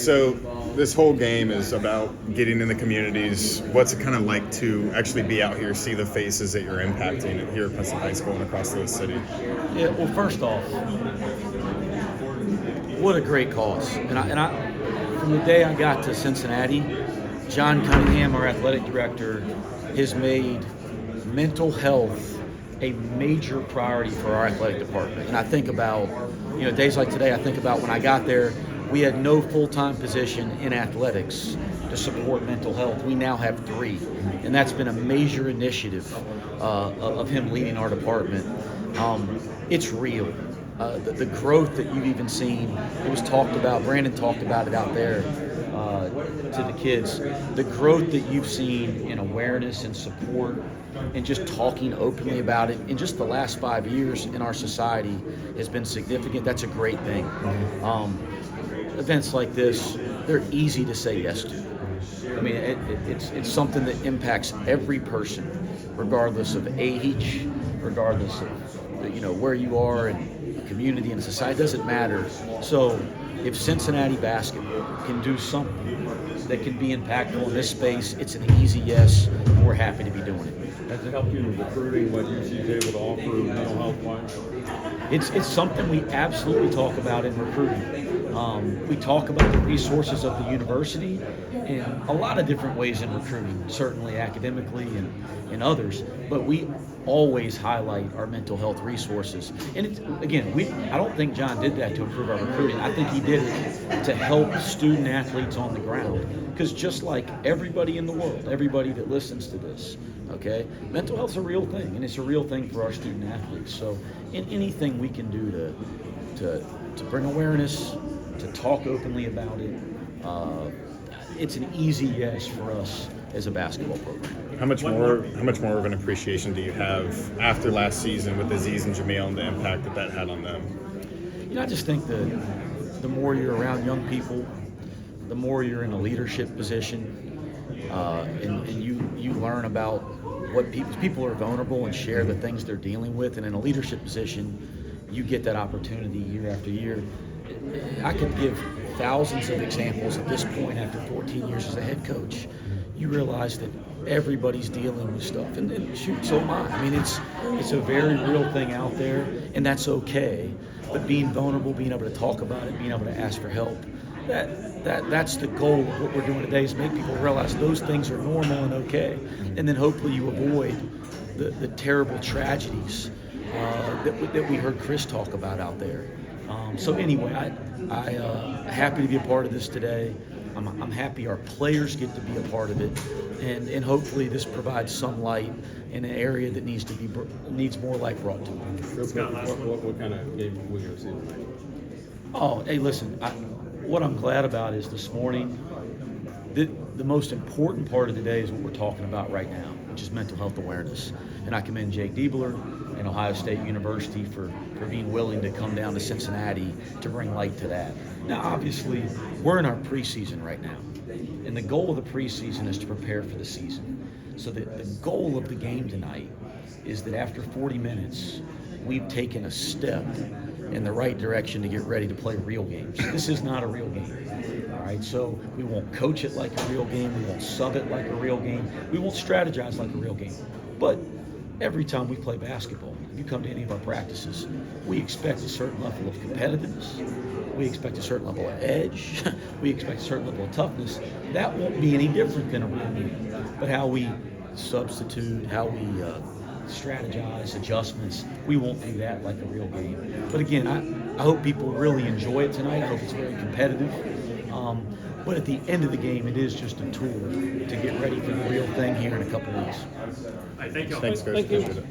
So this whole game is about getting in the communities. What's it kind of like to actually be out here, see the faces that you're impacting here at Princeton High School and across the city? Yeah, well, first off, what a great cause. And I, from the day I got to Cincinnati, John Cunningham, our athletic director, has made mental health a major priority for our athletic department. And I think about, days like today, I think about when I got there, we had no full-time position in athletics to support mental health. We now have 3, and that's been a major initiative of him leading our department. It's real. The growth that you've even seen, it was talked about, Brandon talked about it out there to the kids. The growth that you've seen in awareness and support and just talking openly about it in just the last 5 years in our society has been significant. That's a great thing. Events like this, they're easy to say yes to. I mean, it's something that impacts every person, regardless of age, regardless of where you are in the community and society. It doesn't matter. So if Cincinnati basketball can do something that can be impactful in this space, it's an easy yes, and we're happy to be doing it. Has it helped you in recruiting, what UC is able to offer mental health-wise? It's something we absolutely talk about in recruiting. We talk about the resources of the university in a lot of different ways in recruiting, certainly academically and others, but we always highlight our mental health resources. And I don't think John did that to improve our recruiting. I think he did it to help student athletes on the ground. Because just like everybody in the world, everybody that listens to this, okay, mental health is a real thing, and it's a real thing for our student athletes. So in anything we can do to bring awareness, to talk openly about it, it's an easy yes for us as a basketball program. How much more of an appreciation do you have after last season with Aziz and Jameel and the impact that had on them? I just think that the more you're around young people, the more you're in a leadership position, and you learn about what people are vulnerable and share the things they're dealing with, and in a leadership position, you get that opportunity year after year. I could give thousands of examples at this point after 14 years as a head coach. You realize that everybody's dealing with stuff, and shoot, so am I. I mean, it's a very real thing out there, and that's okay. But being vulnerable, being able to talk about it, being able to ask for help, that's the goal of what we're doing today, is make people realize those things are normal and okay, and then hopefully you avoid the terrible tragedies that we heard Chris talk about out there. So anyway, I'm happy to be a part of this today. I'm happy our players get to be a part of it, and hopefully this provides some light in an area that needs more light brought to it. What kind of game will you see tonight? Oh, hey, listen, what I'm glad about is this morning, the most important part of the day is what we're talking about right now, which is mental health awareness. And I commend Jake Diebler and Ohio State University for being willing to come down to Cincinnati to bring light to that. Now, obviously, we're in our preseason right now, and the goal of the preseason is to prepare for the season. So the goal of the game tonight is that after 40 minutes, we've taken a step in the right direction to get ready to play real games. This is not a real game, all right? So we won't coach it like a real game. We won't sub it like a real game. We won't strategize like a real game. But every time we play basketball, if you come to any of our practices, we expect a certain level of competitiveness. We expect a certain level of edge. We expect a certain level of toughness. That won't be any different than a real game. But how we substitute, how we strategize, adjustments, we won't do that like a real game. But again, I hope people really enjoy it tonight. I hope it's very competitive. But at the end of the game, it is just a tool to get ready for the real thing here in a couple weeks. Thanks, Coach. Thank you.